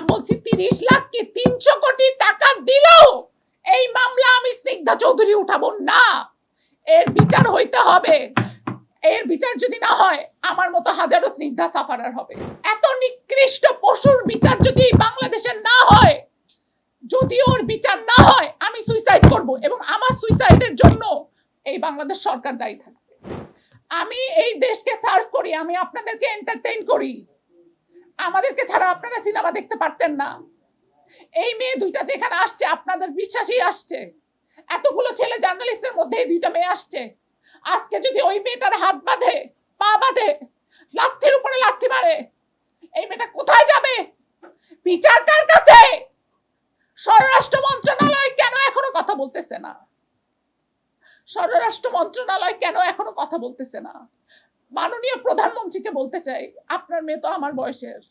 আমি বলছি 30 লাখ কি 300 কোটি টাকা দিলেও এই মামলা আমি স্নিগ্ধা চৌধুরী উঠাবো না। এর বিচার হইতে হবে। এর বিচার যদি না হয় আমার মতো হাজারো স্নিগ্ধা সাফারার হবে। এত নিকৃষ্ট পশুর বিচার যদি বাংলাদেশে না হয়, যদি ওর বিচার না হয়, আমি সুইসাইড করব এবং আমার সুইসাইডের জন্য এই বাংলাদেশ সরকার দায়ী থাকবে। আমি এই দেশকে সার্ভ করি, আমি আপনাদেরকে এন্টারটেইন করি। আমাদেরকে ছাড়া আপনারা সিনেমা দেখতে পারতেন না। এই মেয়ে দুইটা যেখানে আসছে আপনাদের বিশ্বাসই আসছে। এতগুলো ছেলে জার্নালিস্টের মধ্যে এই দুইটা মেয়ে আসছে। আজকে যদি ওই মেয়েটার হাত বাঁধে, পা বাঁধে, লাথির উপরে লাথি মারে, এই মেয়েটা কোথায় যাবে? বিচার কার কাছে? স্বরাষ্ট্র মন্ত্রণালয় কেন এখনো কথা বলতেছে না? স্বরাষ্ট্র মন্ত্রণালয় কেন এখনো কথা বলতেছে না? মাননীয় প্রধানমন্ত্রীকে বলতে চাই, আপনার মেয়ে তো আমার বয়সের।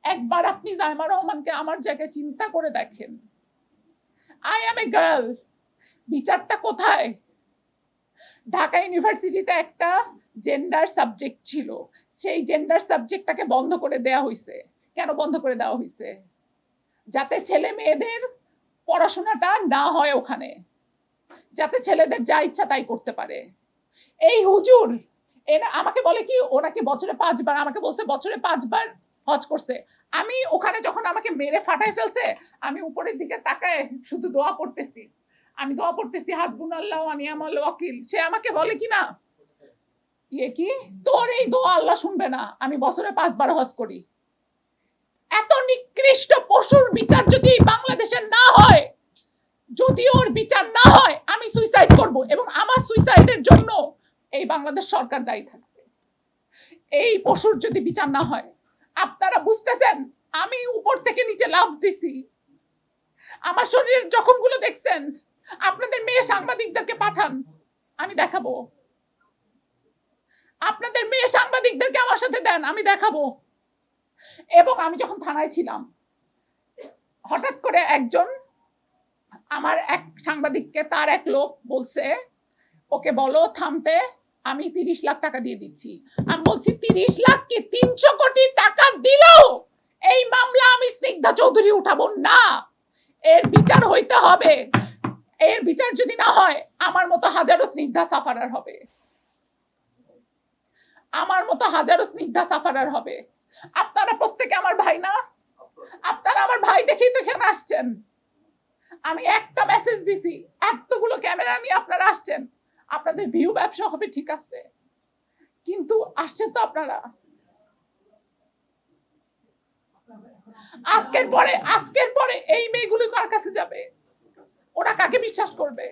একবার আপনি নাইমা রহমানকে আমার জায়গায় চিন্তা করে দেখেন। I M a girl. বিচারটা কোথায়? ঢাকা ইউনিভার্সিটিতে একটা জেন্ডার সাবজেক্ট ছিল, সেই জেন্ডার সাবজেক্টটাকে বন্ধ করে দেওয়া হয়েছে। কেন বন্ধ করে দেওয়া হয়েছে? যাতে ছেলে মেয়েদের পড়াশোনাটা না হয় ওখানে, যাতে ছেলেদের যা ইচ্ছা তাই করতে পারে। এই হুজুর আমাকে বলে কি ও নাকি বছরে 5 বার, আমাকে বলছে বছরে 5 বার হজ করছে। আমি ওখানে যখন আমাকে মেরে ফাটাই ফেলছে, আমি উপরের দিকে তাকায় শুধু দোয়া করতেছি। আমি দোয়া করতেছি হাসবুনাল্লাহ ওয়া নি'মাল ওয়াকিল। সে আমাকে বলে কি না, কি তোর এই দোয়া আল্লাহ শুনবে না, আমি বছরে 5 বার হজ করি। এত নিকৃষ্ট পশুর বিচার যদি বাংলাদেশে না হয়, যদি ওর বিচার না হয়, আমি সুইসাইড করব এবং আমার সুইসাইডের জন্য এই বাংলাদেশ সরকার দায়ী থাকবে। এই পশুর যদি বিচার না হয়, আপনারা বুঝতেছেন আমি উপর থেকে নিচে লাফ দিছি। আমার শরীরের জখমগুলো দেখছেন? আপনাদের মেয়ে সাংবাদিকদেরকে পাঠান, আমি দেখাবো। আপনাদের মেয়ে সাংবাদিকদেরকে আমার সাথে দেন, আমি দেখাবো। এবং আমি যখন থানায় ছিলাম, হঠাৎ করে একজন আমার এক সাংবাদিককে তার এক লোক বলছে ওকে বলো থামতে, আমি 30 লাখ টাকা দিয়ে দিচ্ছি। আমি বলছি 30 লাখ কি 300 কোটি টাকা দিলেও এই মামলা আমি স্নিগ্ধা চৌধুরী উঠাবো না। এর বিচার হইতে হবে। এর বিচার যদি না হয় আমার মতো হাজারো স্নিগ্ধা সাফারার হবে। আমার মতো হাজারো স্নিগ্ধা সাফারার হবে। আপনারা প্রত্যেকে আমার ভাই না? আপনারা আমার ভাই দেখেই তো এখানে আসছেন। আমি একটা মেসেজ দিছি, এতগুলো ক্যামেরা নিয়ে আপনারা আসছেন। আপনাদের ভিউ ব্যবসা হবে ঠিক আছে, কিন্তু আসছেন তো আপনারা। আজকের পরে এই মেয়েগুলো কার কাছে যাবে? ওরা কাকে বিশ্বাস করবে?